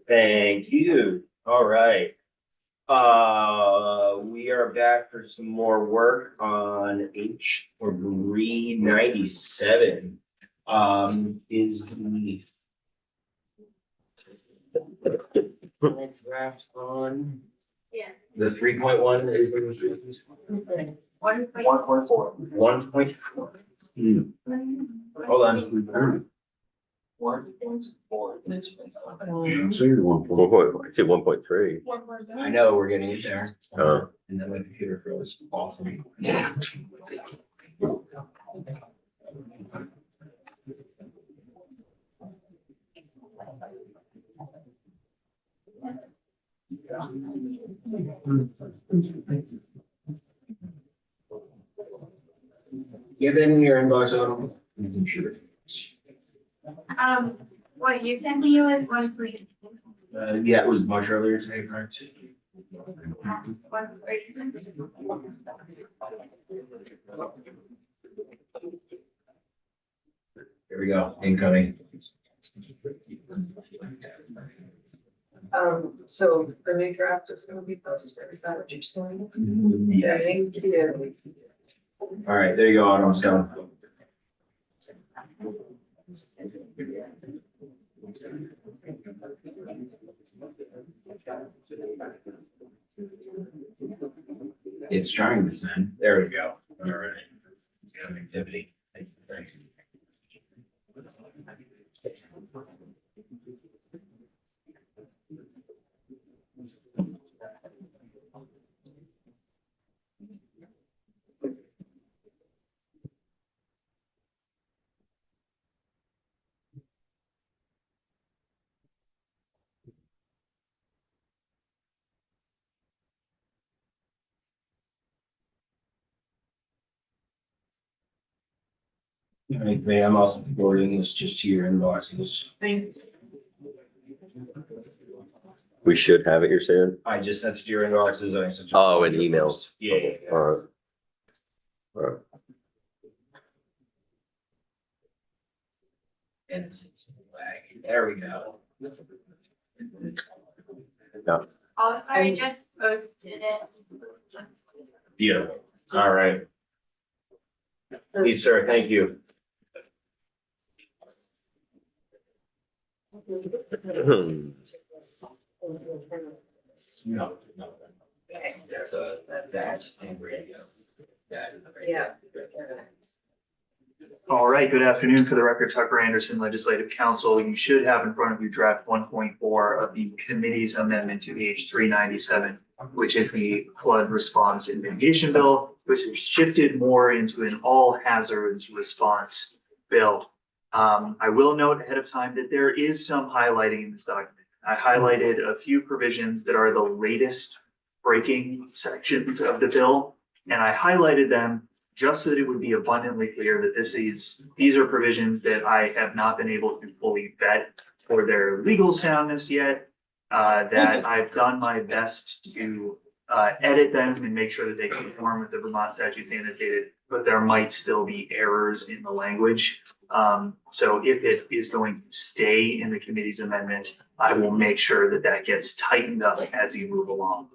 Thank you. All right. We are back for some more work on H397. Is the draft on? Yeah. The 3.1 is the 1.4. 1.4. Hold on. 1.4. I see 1.3. I know, we're getting it there. Oh. And then my computer froze. Awesome. Give it in your inbox, Autumn. What you sent me was 1.3. Yeah, it was much earlier today, correct? 1.3. Here we go, incoming. So the new draft is gonna be posted, is that what you're saying? Yes. Thank you. All right, there you go, Autumn, it's coming. It's trying to send. There we go. All right. Connectivity. Thanks. All right, May, I'm also forwarding this just to your inboxes. Thank you. We should have it, you're saying? I just sent it to your inboxes. I sent. Oh, in emails. Yeah, yeah, yeah. All right. All right. And it's lagging. There we go. I just posted it. Beautiful. All right. Please, sir, thank you. No, no. That's a, that and radio. Yeah. All right, good afternoon. For the record, Tucker Anderson, Legislative Counsel. You should have in front of you draft 1.4 of the committee's amendment to H397, which is the flood response and mitigation bill, which has shifted more into an all hazards response bill. I will note ahead of time that there is some highlighting in this document. I highlighted a few provisions that are the latest breaking sections of the bill, and I highlighted them just so that it would be abundantly clear that these are provisions that I have not been able to fully vet for their legal soundness yet, that I've done my best to edit them and make sure that they conform with the Vermont statutes annotated, but there might still be errors in the language. So if it is going to stay in the committee's amendment, I will make sure that that gets tightened up as you move along.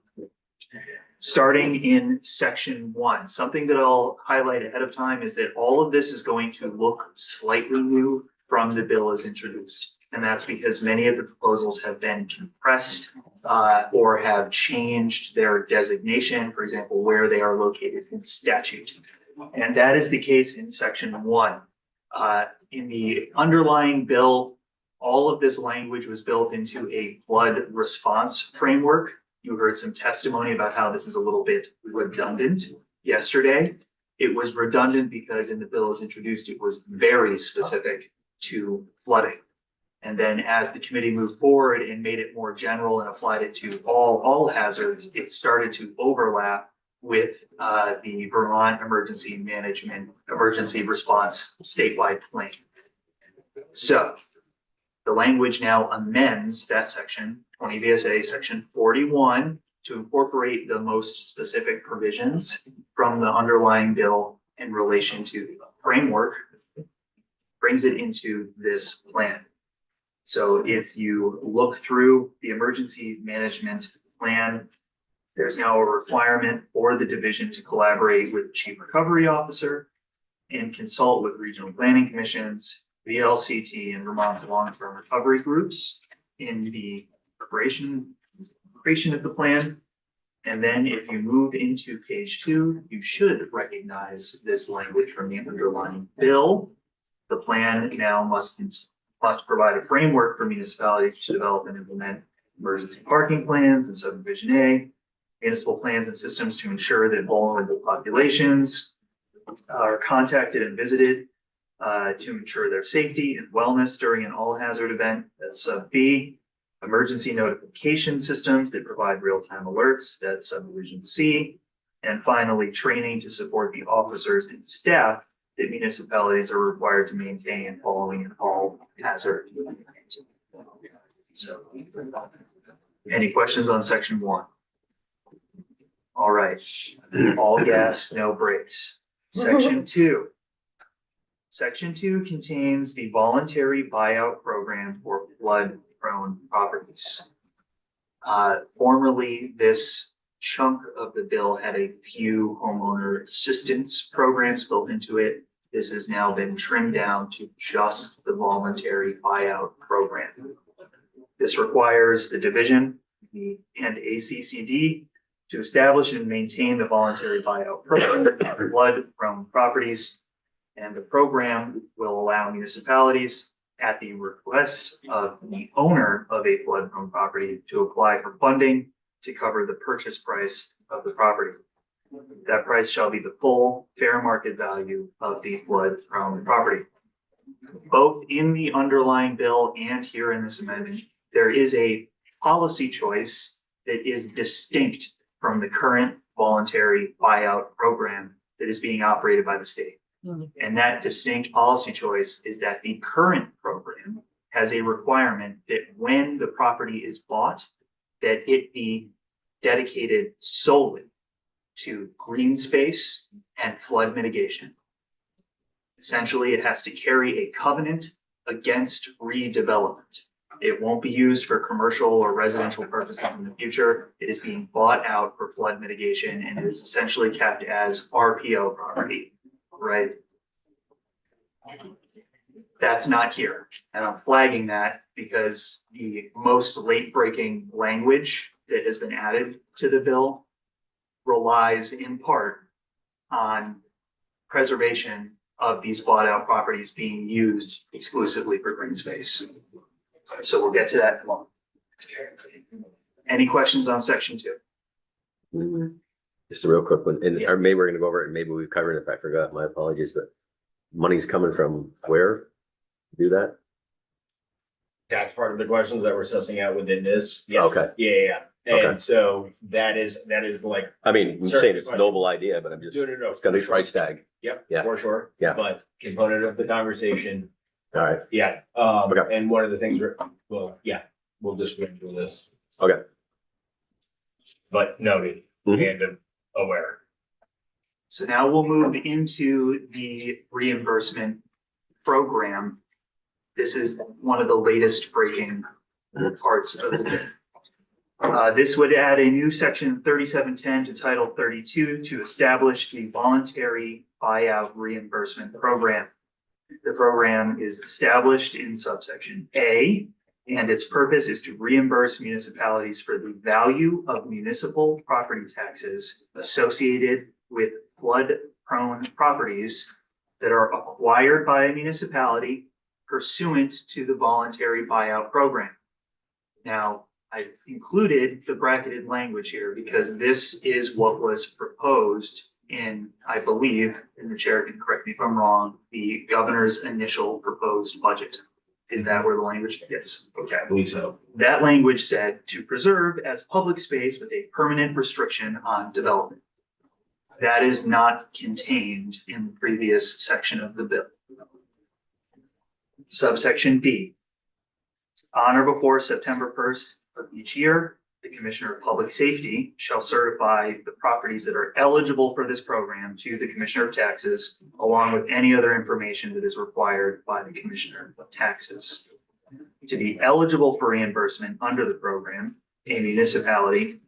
Starting in section 1, something that I'll highlight ahead of time is that all of this is going to look slightly new from the bill as introduced. And that's because many of the proposals have been compressed or have changed their designation, for example, where they are located in statute. And that is the case in section 1. In the underlying bill, all of this language was built into a flood response framework. You heard some testimony about how this is a little bit redundant yesterday. It was redundant because in the bill as introduced, it was very specific to flooding. And then as the committee moved forward and made it more general and applied it to all hazards, it started to overlap with the Vermont Emergency Response statewide plan. So the language now amends that section 20 VSA section 41 to incorporate the most specific provisions from the underlying bill in relation to the framework, brings it into this plan. So if you look through the emergency management plan, there's now a requirement for the division to collaborate with the chief recovery officer and consult with regional planning commissions, VLCT, and Vermont's long-term recovery groups in the creation of the plan. And then if you move into page 2, you should recognize this language from the underlying bill. The plan now must provide a framework for municipalities to develop and implement emergency parking plans and subdivision A, municipal plans and systems to ensure that vulnerable populations are contacted and visited to ensure their safety and wellness during an all hazard event. That's sub B. Emergency notification systems that provide real-time alerts. That's subdivision C. And finally, training to support the officers and staff that municipalities are required to maintain following an all hazard. So, any questions on section 1? All right, all gas, no brakes. Section 2. Section 2 contains the voluntary buyout program for flood-prone properties. Formerly, this chunk of the bill had a few homeowner assistance programs built into it. This has now been trimmed down to just the voluntary buyout program. This requires the division and ACCD to establish and maintain the voluntary buyout program for flood-prone properties. And the program will allow municipalities, at the request of the owner of a flood-prone property, to apply for funding to cover the purchase price of the property. That price shall be the full fair market value of the flood-prone property. Both in the underlying bill and here in this amendment, there is a policy choice that is distinct from the current voluntary buyout program that is being operated by the state. And that distinct policy choice is that the current program has a requirement that when the property is bought, that it be dedicated solely to green space and flood mitigation. Essentially, it has to carry a covenant against redevelopment. It won't be used for commercial or residential purposes in the future. It is being bought out for flood mitigation and it is essentially kept as RPO property, right? That's not here. And I'm flagging that because the most late-breaking language that has been added to the bill relies in part on preservation of these bought out properties being used exclusively for green space. So we'll get to that in a moment. Any questions on section 2? Just a real quick one, and Yes. or maybe we're gonna go over it, and maybe we've covered it if I forgot, my apologies, but money's coming from where? Do that? That's part of the questions that we're sussing out within this. Yes. Okay. Yeah. Okay. And so that is like, I mean, I'm Sure, saying it's a question. noble idea, but I'm just, no, it's gonna be for sure. price tag. Yep, Yeah. for sure. Yeah. But component of the conversation, All right, yeah. Okay. And one of the things we'll just go through this, okay. but noted Mhm. and aware. So now we'll move into the reimbursement program. This is one of the latest breaking parts of the bill. This would add a new section 3710 to title 32 to establish the voluntary buyout reimbursement program. The program is established in subsection A, and its purpose is to reimburse municipalities for the value of municipal property taxes associated with flood-prone properties that are acquired by a municipality pursuant to the voluntary buyout program. Now, I included the bracketed language here because this is what was proposed in, I believe, and the chair can correct me if I'm wrong, the governor's initial proposed budget. Is that where the language? Yes, okay. I believe so. That language said to preserve as public space with a permanent restriction on development. That is not contained in the previous section of the bill. Subsection B. On or before September 1st of each year, the Commissioner of Public Safety shall certify the properties that are eligible for this program to the Commissioner of Taxes, along with any other information that is required by the Commissioner of Taxes. To be eligible for reimbursement under the program, a municipality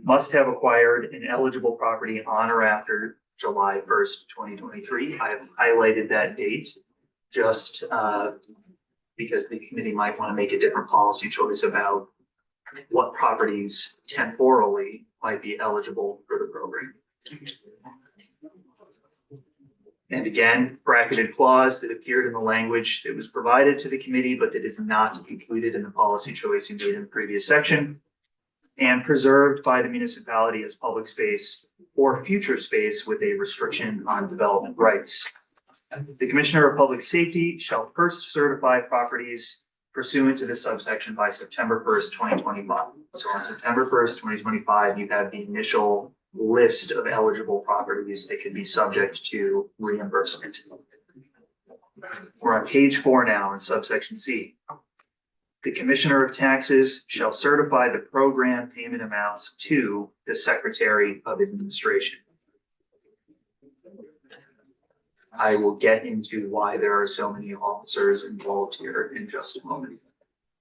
must have acquired an eligible property on or after July 1st, 2023. I have highlighted that date just because the committee might want to make a different policy choice about what properties temporally might be eligible for the program. And again, bracketed clause that appeared in the language that was provided to the committee, but that is not included in the policy choice you made in the previous section, and preserved by the municipality as public space or future space with a restriction on development rights. The Commissioner of Public Safety shall first certify properties pursuant to this subsection by September 1st, 2025. So on September 1st, 2025, you have the initial list of eligible properties that could be subject to reimbursement. We're on page 4 now in subsection C. The Commissioner of Taxes shall certify the program payment amounts to the Secretary of Administration. I will get into why there are so many officers involved here in just a moment.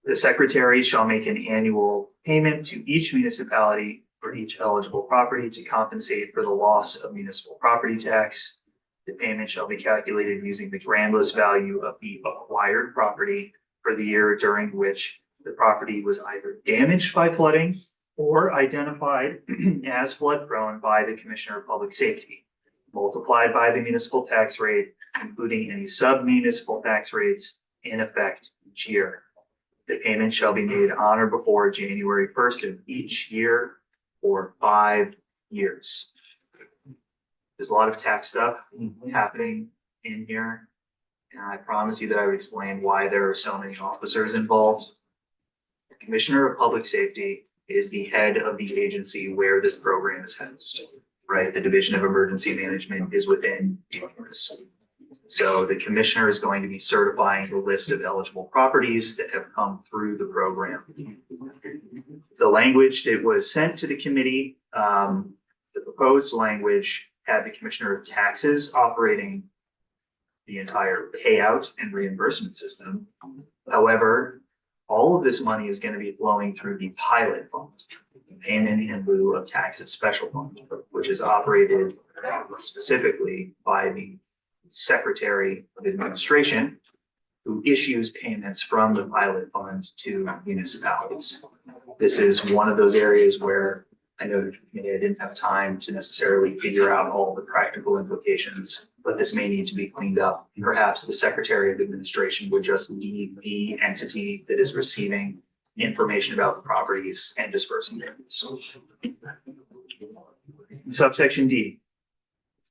The Secretary shall make an annual payment to each municipality for each eligible property to compensate for the loss of municipal property tax. The payment shall be calculated using the grand list value of the acquired property for the year during which the property was either damaged by flooding or identified as flood prone by the Commissioner of Public Safety, multiplied by the municipal tax rate, including any sub-municipal tax rates in effect each year. The payment shall be made on or before January 1st of each year for 5 years. There's a lot of tax stuff happening in here. And I promise you that I would explain why there are so many officers involved. The Commissioner of Public Safety is the head of the agency where this program is housed, right? The Division of Emergency Management is within DEMRS. So the Commissioner is going to be certifying the list of eligible properties that have come through the program. The language that was sent to the committee, the proposed language had the Commissioner of Taxes operating the entire payout and reimbursement system. However, all of this money is going to be flowing through the pilot fund, payment in lieu of taxes special fund, which is operated specifically by the Secretary of Administration, who issues payments from the pilot fund to municipalities. This is one of those areas where I know I didn't have time to necessarily figure out all the practical implications, but this may need to be cleaned up. Perhaps the Secretary of Administration would just be the entity that is receiving information about the properties and dispersing payments. Subsection D.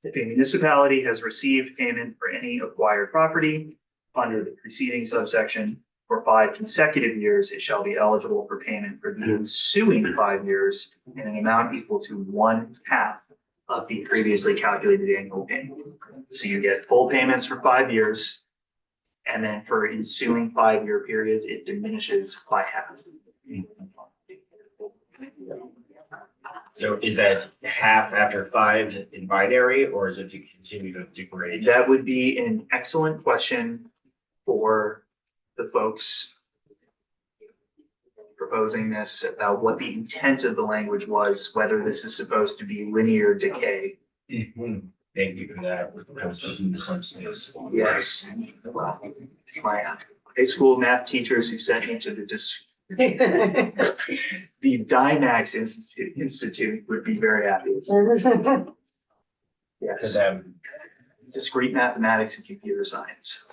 If a municipality has received payment for any acquired property under the preceding subsection for 5 consecutive years, it shall be eligible for payment for the ensuing 5 years in an amount equal to 1/2 of the previously calculated annual payment. So you get full payments for 5 years, and then for ensuing 5-year periods, it diminishes by half. So is that half after 5 in binary, or is it to continue to degrade? That would be an excellent question for the folks proposing this about what the intent of the language was, whether this is supposed to be linear decay. Thank you for that. Yes. Well, my high school math teachers who sent me to the Dynax Institute would be very happy. To Yes, them. discrete mathematics and computer science.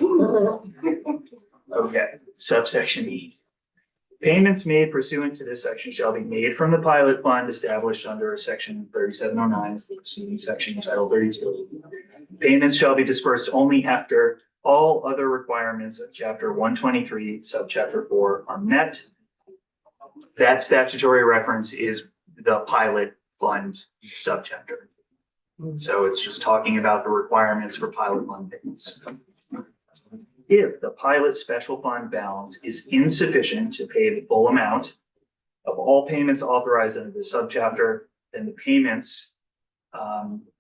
Okay, subsection E. Payments made pursuant to this section shall be made from the pilot fund established under section 3709, the preceding section, title 32. Payments shall be dispersed only after all other requirements of chapter 123, subchapter 4 are met. That statutory reference is the pilot fund subchapter. So it's just talking about the requirements for pilot fund payments. If the pilot special fund balance is insufficient to pay the full amount of all payments authorized under the subchapter, then the payments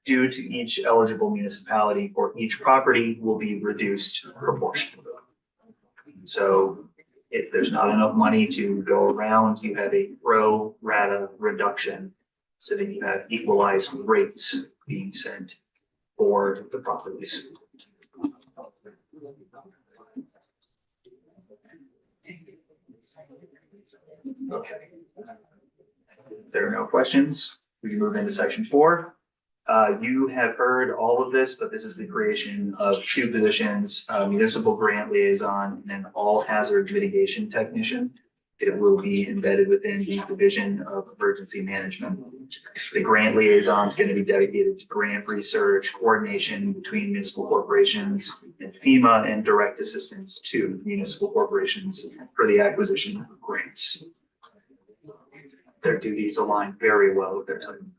due to each eligible municipality for each property will be reduced proportionally. So if there's not enough money to go around, you have a pro rata reduction. So that you have equalized rates being sent for the properties. Okay. If there are no questions, we can move into section 4. You have heard all of this, but this is the creation of 2 positions, municipal grant liaison and an all hazard mitigation technician. It will be embedded within the Division of Emergency Management. The grant liaison is going to be dedicated to grant research, coordination between municipal corporations and FEMA, and direct assistance to municipal corporations for the acquisition of grants. Their duties align very well with their time.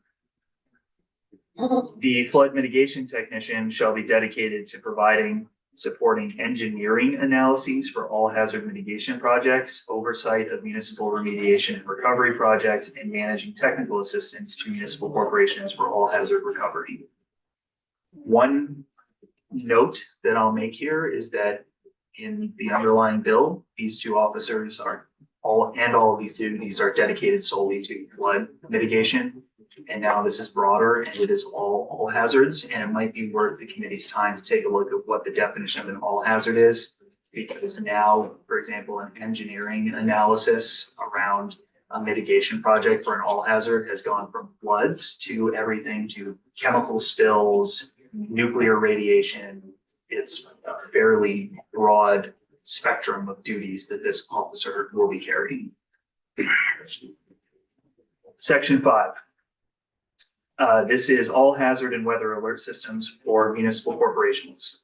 The flood mitigation technician shall be dedicated to providing, supporting engineering analyses for all hazard mitigation projects, oversight of municipal remediation and recovery projects, and managing technical assistance to municipal corporations for all hazard recovery. One note that I'll make here is that in the underlying bill, these 2 officers are all of these duties are dedicated solely to flood mitigation. And now this is broader and it is all hazards, and it might be worth the committee's time to take a look at what the definition of an all hazard is. Because now, for example, an engineering analysis around a mitigation project for an all hazard has gone from floods to everything to chemical spills, nuclear radiation. It's a fairly broad spectrum of duties that this officer will be carrying. Section 5. This is all hazard and weather alert systems for municipal corporations.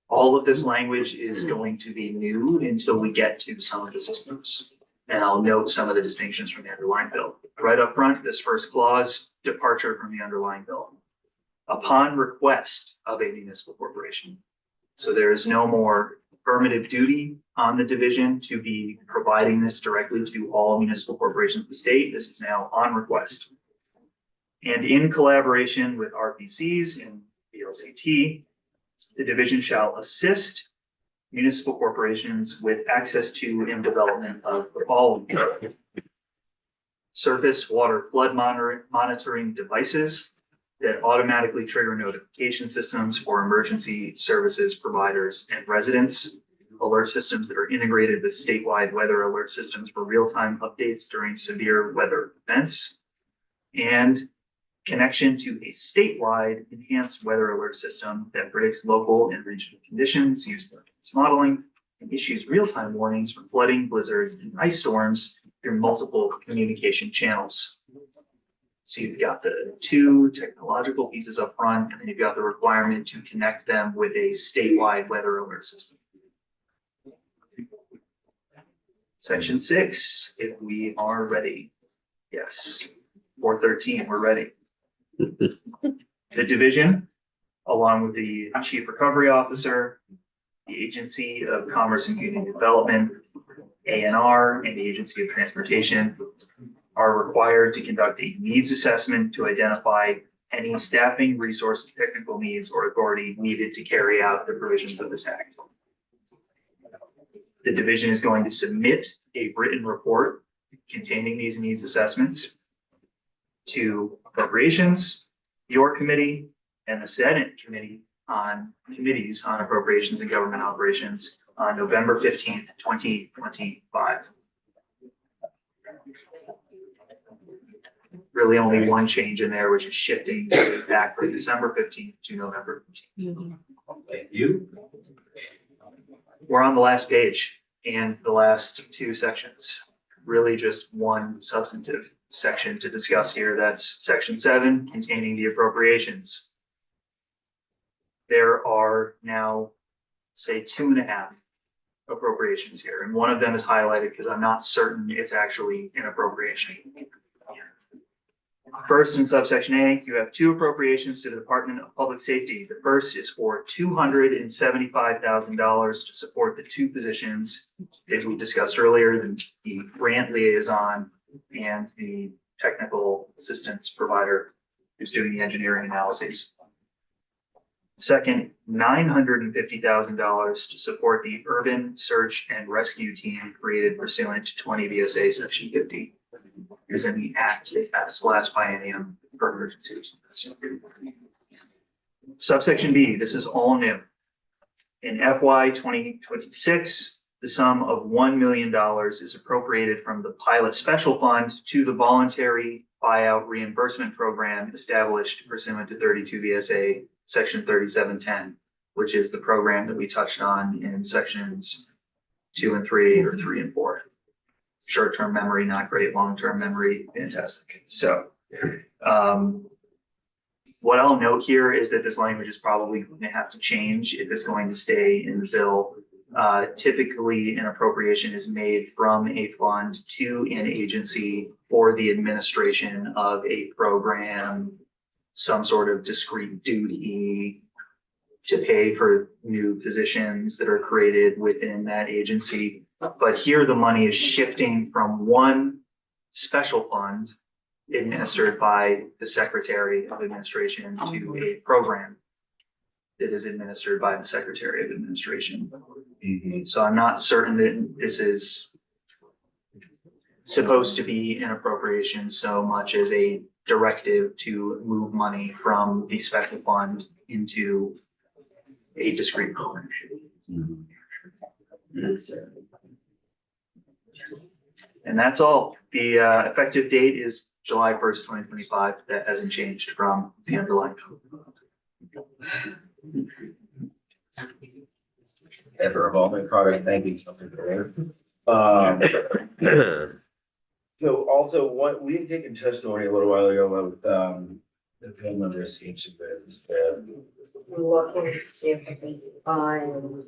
All of this language is going to be new until we get to some of the systems. And I'll note some of the distinctions from the underlying bill. Right up front, this first clause, departure from the underlying bill. Upon request of a municipal corporation. So there is no more affirmative duty on the division to be providing this directly to all municipal corporations of the state. This is now on request. And in collaboration with RPCs and VLCT, the division shall assist municipal corporations with access to and development of the following: surface water flood monitoring devices that automatically trigger notification systems for emergency services providers and residents, alert systems that are integrated with statewide weather alert systems for real-time updates during severe weather events, and connection to a statewide enhanced weather alert system that predicts local and regional conditions using advanced modeling and issues real-time warnings for flooding, blizzards, and ice storms through multiple communication channels. So you've got the 2 technological pieces up front, and then you've got the requirement to connect them with a statewide weather alert system. Section 6, if we are ready. Yes, 413, we're ready. The division, along with the Chief Recovery Officer, the Agency of Commerce and Community Development, ANR, and the Agency of Transportation, are required to conduct a needs assessment to identify any staffing, resources, technical needs, or authority needed to carry out the provisions of this act. The division is going to submit a written report containing these needs assessments to Appropriations, your committee, and the Senate Committee on Committees on Appropriations and Government Operations on November 15th, 2025. Really only one change in there, which is shifting back from December 15th to November 15th. Thank you. We're on the last page and the last 2 sections. Really just one substantive section to discuss here. That's section 7, containing the appropriations. There are now, say, 2.5 appropriations here, and one of them is highlighted because I'm not certain it's actually an appropriation. First, in subsection A, you have 2 appropriations to the Department of Public Safety. The first is for $275,000 to support the 2 positions that we discussed earlier, the grant liaison and the technical assistance provider who's doing the engineering analyses. Second, $950,000 to support the urban search and rescue team created pursuant to 20 VSA section 50. Is in the act they passed last biennium for emergency response. Subsection B, this is all new. In FY 2026, the sum of $1 million is appropriated from the pilot special fund to the voluntary buyout reimbursement program established pursuant to 32 VSA section 3710, which is the program that we touched on in sections 2 and 3 or 3 and 4. Short-term memory, not great. Long-term memory, fantastic. So, what I'll note here is that this language is probably going to have to change if it's going to stay in the bill. Typically, an appropriation is made from a fund to an agency for the administration of a program, some sort of discrete duty to pay for new positions that are created within that agency. But here the money is shifting from one special fund administered by the Secretary of Administration to a program that is administered by the Secretary of Administration. So I'm not certain that this is supposed to be an appropriation so much as a directive to move money from the special fund into a discrete program. And that's all. The effective date is July 1st, 2025. That hasn't changed from the underlying code. Ever revolving product, thank you. So also, what, we had taken testimony a little while ago about, the film number seems to be, Looking to see if I can find.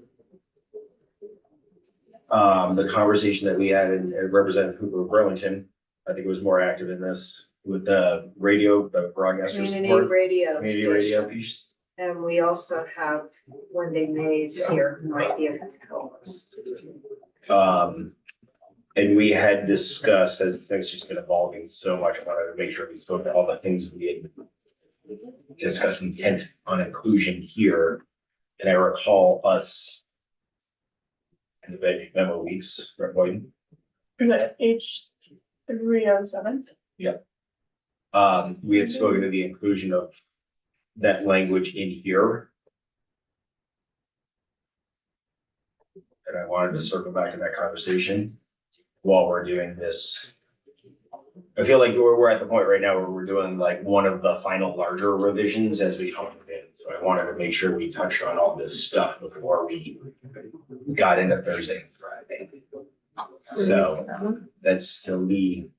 the conversation that we had and Representative Hooper of Burlington, I think it was more active in this with the radio, the broadcaster Community support. radio Community radio station. piece. And we also have Wendy Mays here, who might be able to help us. And we had discussed, as things just been evolving so much, I wanted to make sure we spoke to all the things we had discussed intent on inclusion here. And I recall us in the veg memo weeks, Rep. Boyden, H307. we had spoken to the inclusion of that language in here. And I wanted to circle back to that conversation while we're doing this. I feel like we're at the point right now where we're doing like one of the final larger revisions as we come in. So I wanted to make sure we touched on all this stuff before we got into Thursday and Friday. So that's the lead.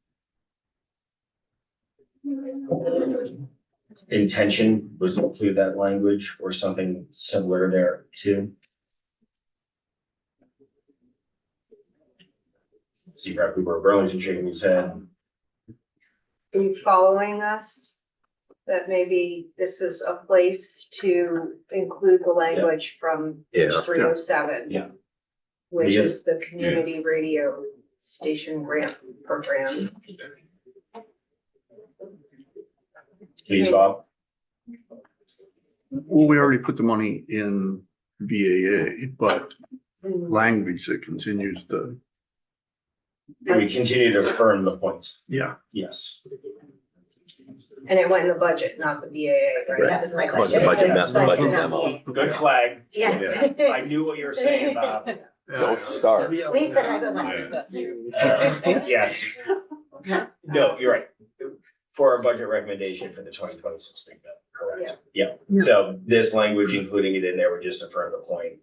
Intention was to include that language or something similar there too. See, Rep. Hooper, Burlington shaking his head. Are you following us? That maybe this is a place to include the language from Yeah. 307. Yeah. Which Because- is the community radio station grant program. Please, Bob. Well, we already put the money in VAA, but language that continues to, We continue to earn the points. yeah. Yes. And it went in the budget, not the VAA, right? Right. That was my But question. the budget Yes, memo. Good flag. Yes. I knew what you were saying, Bob. Don't start. Lisa, I don't know. Yes. No, you're right. For our budget recommendation for the 2026 big bill, correct? Yeah. So this language, including it in there, would just affirm the point.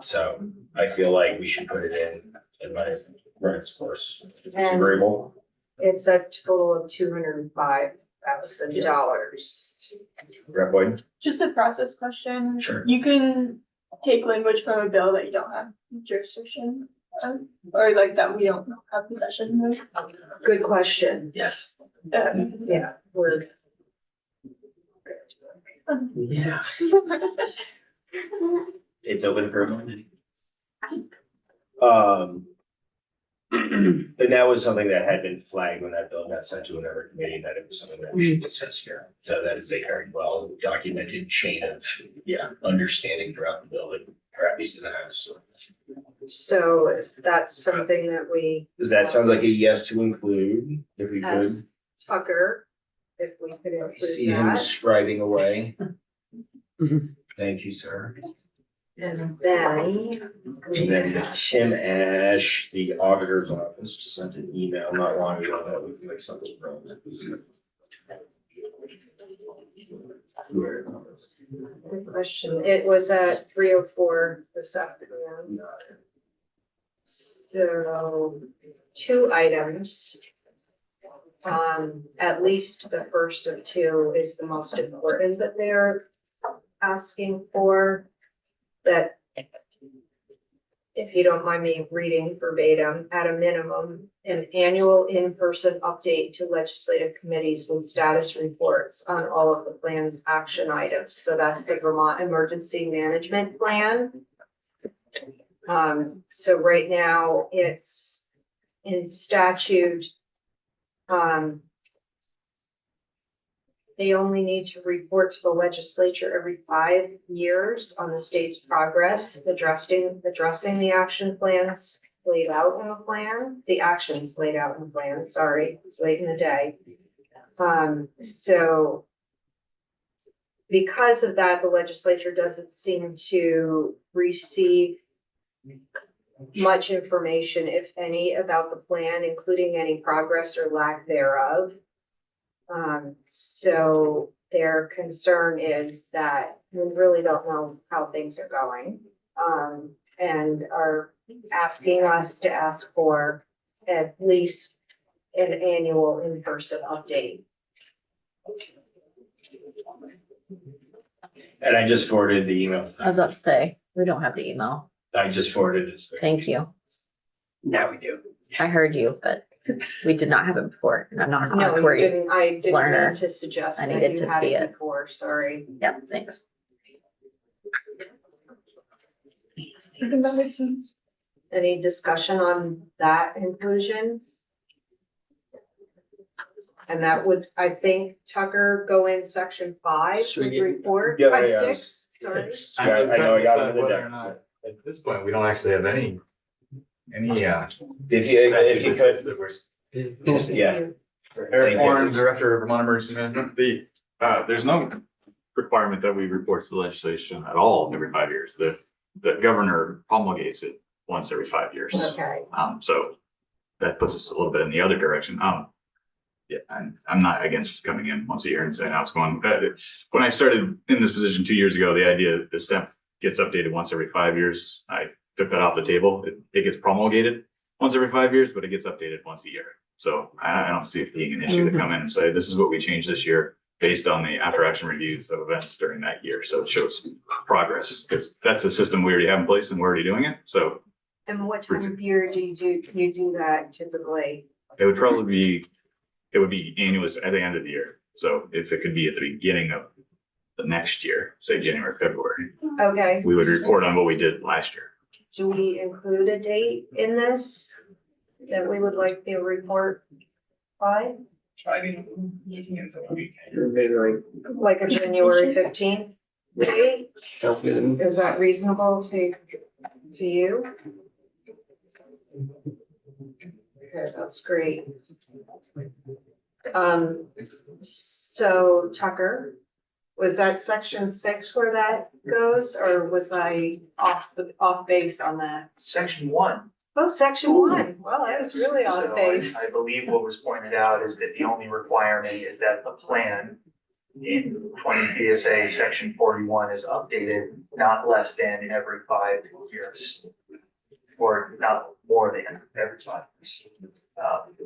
So I feel like we should put it in my Brent's course. It's agreeable. It's a total of $205,000. Rep. Boyden? Just a process question. Sure. You can take language from a bill that you don't have jurisdiction of, or like that we don't have possession of. Good question. Yes. Yeah, we're. Yeah. It's open for. And that was something that had been flagged when that bill got sent to another committee, that it was something that we should discuss here. So that is a very well documented chain of, understanding throughout the building, or at least in the house. So that's something that we Does that sound like a yes to include, if we could? ask Tucker, if we could I see include him that. scribing away. Thank you, sir. And then. And then to Tim Ash, the auditor's office, sent an email not long ago that was like something wrong. Good question. It was at 3:04 this afternoon. So, two items. At least the first of two is the most important that they're asking for. That, if you don't mind me reading verbatim, at a minimum, an annual in-person update to legislative committees with status reports on all of the plan's action items. So that's the Vermont Emergency Management Plan. So right now it's in statute. They only need to report to the legislature every 5 years on the state's progress, addressing the action plans laid out in the plan, the actions laid out in the plan, sorry, it's late in the day. So because of that, the legislature doesn't seem to receive much information, if any, about the plan, including any progress or lack thereof. So their concern is that we really don't know how things are going, and are asking us to ask for at least an annual in-person update. And I just forwarded the email. I was about to say, we don't have the email. I just forwarded it. Thank you. Now we do. I heard you, but we did not have it before, and I'm not. No, you didn't, I didn't learner. mean to suggest I that needed you to had see it it. before, sorry. Yep, thanks. I think that makes sense. Any discussion on that inclusion? And that would, I think, Tucker, go in section 5 Should we with get- report, Yeah, 6, sorry. Yeah, I know, I got it in the Whether deck. or not, at this point, we don't actually have any. If you statute could, that we're- yeah, Eric you. Warren, Director of Vermont Emergency Management. There's no requirement that we report to the legislation at all every 5 years. The governor promulgates it once every 5 years. Okay, So that puts us a little bit in the other direction. Yeah, I'm not against coming in once a year and saying how it's going. When I started in this position 2 years ago, the idea the STEP gets updated once every 5 years, I took that off the table. It gets promulgated once every 5 years, but it gets updated once a year. So I don't see it being an issue to come in and say, this is what we changed this year based on the after action reviews of events during that year. So it shows progress, because that's the system we already have in place and we're already doing it. So and what time of year do you do that typically? it would be annual at the end of the year. So if it could be at the beginning of the next year, say January, February, Okay. we would report on what we did last year. Do we include a date in this that we would like the report by? I mean, looking into the week. Maybe Like a January 15th date? sounds good. Is that reasonable to you? Okay, that's great. So Tucker, was that section 6 where that goes, or was I off base on that? Section 1. Oh, section 1. Well, I was really So off base. I believe what was pointed out is that the only requirement is that the plan in 20 PSA section 41 is updated not less than every 5 years. Or not more than every 5 years.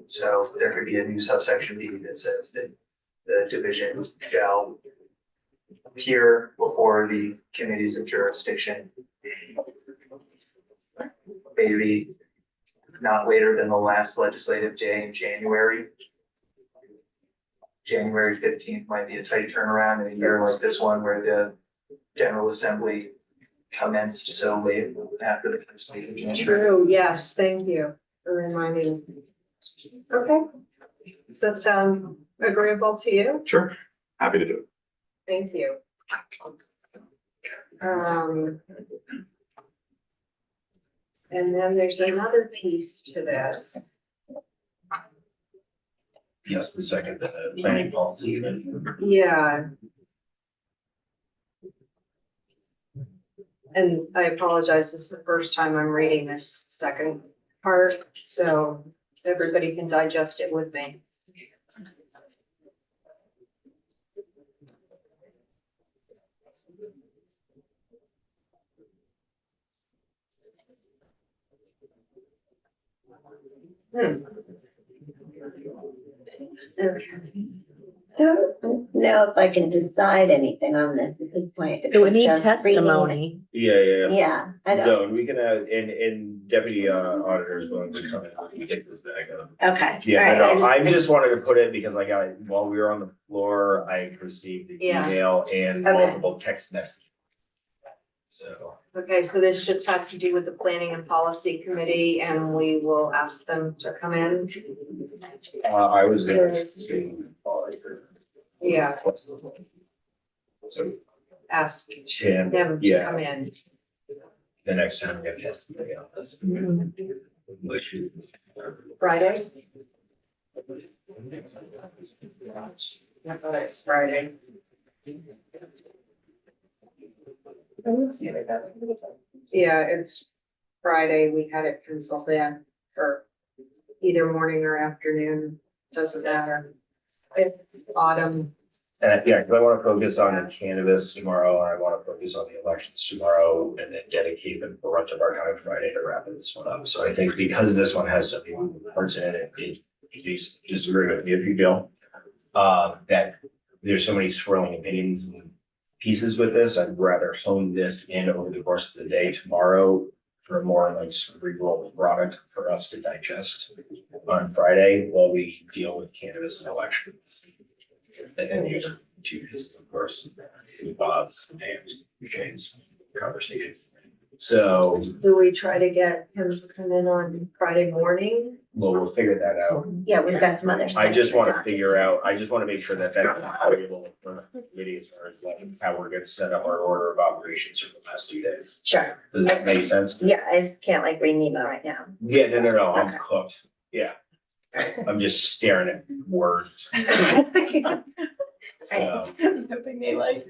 So there could be a new subsection B that says that the division shall appear before the committees of jurisdiction. Maybe not later than the last legislative day in January. January 15th might be a tight turnaround in a year like this one where the General Assembly commenced so late after the first week of January. True, yes, thank you. reminding us. Okay. Does that sound agreeable to you? Sure, happy to do it. Thank you. And then there's another piece to this. Yes, the second, the planning policy. Yeah. And I apologize, this is the first time I'm reading this second part, so everybody can digest it with me. I don't know if I can decide anything on this at this point. It would need Just reading it. testimony. Yeah. Yeah, I don't, No, and we can, and deputy auditors willing to come in, we take this back up. okay. Yeah, All right, no, I just wanted to put it because I got, while we were on the floor, I received the Yeah. email and Okay. multiple text messages. So, Okay, so this just has to do with the planning and policy committee, and we will ask them to come in. I was gonna. Yeah, So, ask Tim, them to yeah, come in. the next time we have testimony on this. Friday? I thought it's Friday. Yeah, it's Friday. We had it penciled in for either morning or afternoon, doesn't matter. If autumn, Yeah, because I want to focus on the cannabis tomorrow, and I want to focus on the elections tomorrow, and then dedicate the brunt of our time Friday to wrap this one up. So I think because this one has so many moving parts in it, please disagree with me if you feel that there's so many swirling opinions and pieces with this. I'd rather hone this in over the course of the day tomorrow for a more like cerebral product for us to digest on Friday while we deal with cannabis and elections. And use to just, of course, with Bob's and Shane's conversations. So, do we try to get him to come in on Friday morning? well, we'll figure that out. Yeah, we've got some other. I just stuff want to talk figure out, I just want to make sure that that's valuable for the committee as far as like how we're going to set up our order of operations for the last 2 days. Sure. Does that make sense? Yeah, I just can't like read an email right now. Yeah, no, I'm Okay. cooked. Yeah. I'm just staring at words. So, I was hoping they like.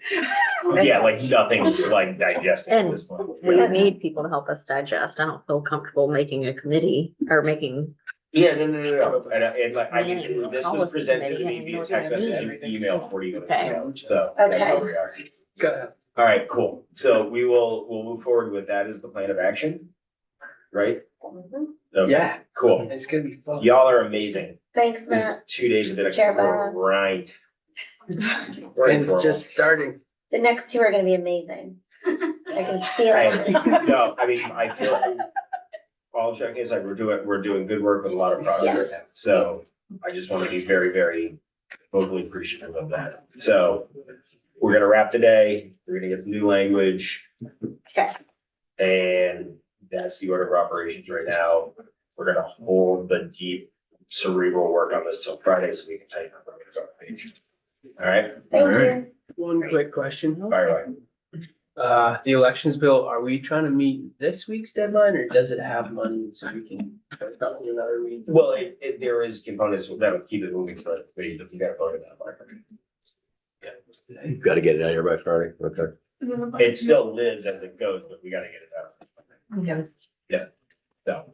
yeah, like nothing's like digesting at this point. We need people to help us digest. I don't feel comfortable making a committee or making, Yeah, no. And like, I mean, this was presented to me via text message and email 40 minutes ago, so that's how we are. All right, cool. So we'll move forward with that as the plan of action, right? Okay, Yeah. cool. It's gonna be fun. Y'all are amazing. Thanks, This Matt. 2 days have been Chair a Bob. grind. And just starting. The next two are gonna be amazing. I can feel it. No, I mean, I feel like all checking is like we're doing good work with a lot of products right now. So I just want to be very, very vocally appreciative of that. So we're gonna wrap today. We're gonna get some new language. Okay. And that's the order of operations right now. We're gonna hold the deep cerebral work on this till Friday so we can tighten up our page. All right, Thank Alright. you. One quick question. fire away. The elections bill, are we trying to meet this week's deadline or does it have money so we can put it in another week? Well, there is components that'll keep it moving, but we gotta vote it out by Friday. You've got to get it out here by Friday. Okay. It still lives as it goes, but we gotta get it out. Okay. Yeah, so.